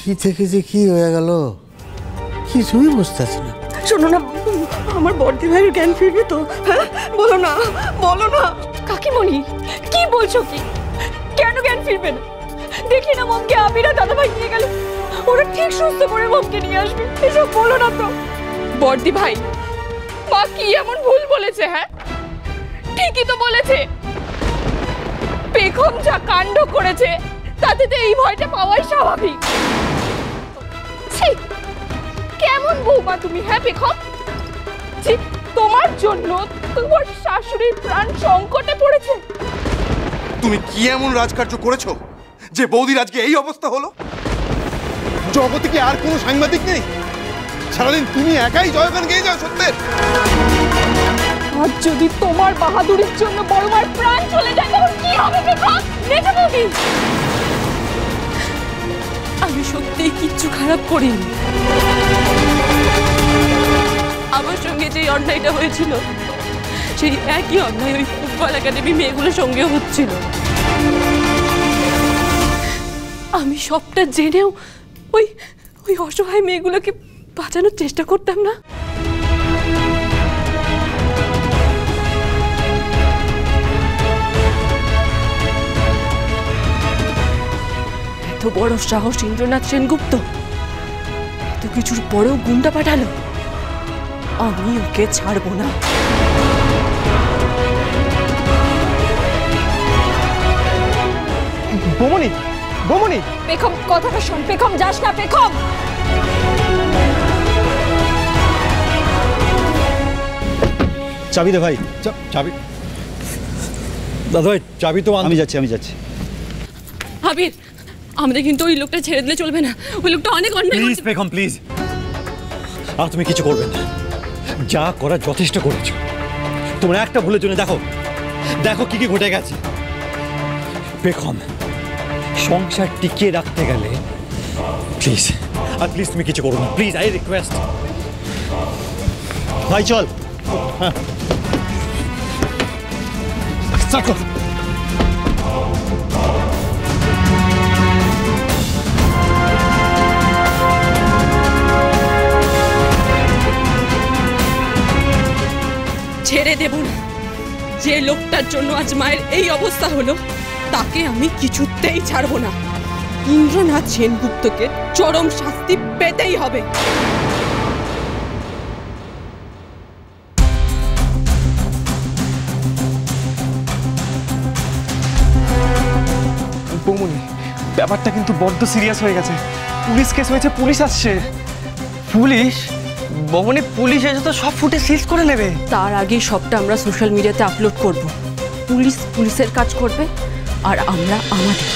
কি থেকে যে কি হয়ে গেল কিছুই বুঝতেছি না। শোনো না, আমার বড়দি ভাইয়ের জ্ঞান ফিরবে তো? হ্যাঁ বলো না, বলো না। কাকিমণি কি বলছো কি? কেন জ্ঞান ফিরবে না? দেখি না মমকে আবিরা দাদা ভাই নিয়ে গেল, ওরা ঠিক সুস্থ করে মমকে নিয়ে আসবে। এসব বলো না তো। বড়দি ভাই, মা কি এমন ভুল বলেছে? হ্যাঁ ঠিকই তো বলেছে। পেখম যা কাণ্ড করেছে তাতে তো এই ভয়টা পাওয়াই স্বাভাবিক। কেমন বৌমা তুমি? হ্যাঁ পেখম, তোমার জন্য তোমার শাশুড়ির প্রাণ সংকটে পড়েছে। তুমি কি এমন রাজকার্য করেছো যে বৌদির আজকে এই অবস্থা হলো? জগতে কি আর কোনো সাংবাদিক নেই? সারাদিন তুমি একাই জয়গান গেয়ে যাও সত্যের। আর যদি তোমার বাহাদুরির জন্য বড় মার প্রাণ চলে যায় তখন কি হবে পেখম? মেজে বৌদি, আমি সত্যিই কিচ্ছু খারাপ করিনি। আমার সঙ্গে যে অন্যায়টা হয়েছিল সেই একই অন্যায় ওই ফুটবল একাডেমি মেয়েগুলোর সঙ্গেও হচ্ছিল। আমি সবটা জেনেও ওই ওই অসহায় মেয়েগুলোকে বাঁচানোর চেষ্টা করতাম না? এত বড় সাহস ইন্দ্রনাথ সেনগুপ্ত, এত কিছুর পরেও গুন্ডা পাঠালো। আমি ওকে ছাড়বো না। বৌমনি, বৌমনি, পেখম কথাটা শোন। পেখম যাস না। পেখম চাবি দে ভাই, চাবি। দাদা ভাই চাবি তো আমি যাচ্ছি। আবির, আমাদের কিন্তু ওই লোকটা ছেড়ে দিলে চলবে না। ওই লোকটা অনেক অন্যায় প্লিজ পেখম প্লিজ। আর তুমি কিছু করবে না, যা করার যথেষ্ট করেছো। তোমরা একটা ভুলের জন্য দেখো দেখো কি কি ঘটে গেছে। পেখম, সংসার টিকিয়ে রাখতে গেলে প্লিজ আর প্লিজ তুমি কিছু করো না, প্লিজ আই রিকোয়েস্ট। ভাই চল। হ্যাঁ ছেড়ে দেব না। যে লোকটার জন্য আজ মায়ের এই অবস্থা হলো তাকে আমি কিছুতেই ছাড়বো না। ইন্দ্রনাথ সেনগুপ্তকে চরম শাস্তি পেতেই হবে। বৌমনি, ব্যাপারটা কিন্তু বড্ড সিরিয়াস হয়ে গেছে। পুলিশ কেস হয়েছে, পুলিশ আসছে। পুলিশ? বৌমনি, পুলিশ এসে তো সব ফুটে সিজ করে নেবে। তার আগে সবটা আমরা সোশ্যাল মিডিয়াতে আপলোড করব। পুলিশ পুলিশের কাজ করবে আর আমরা আমাদের।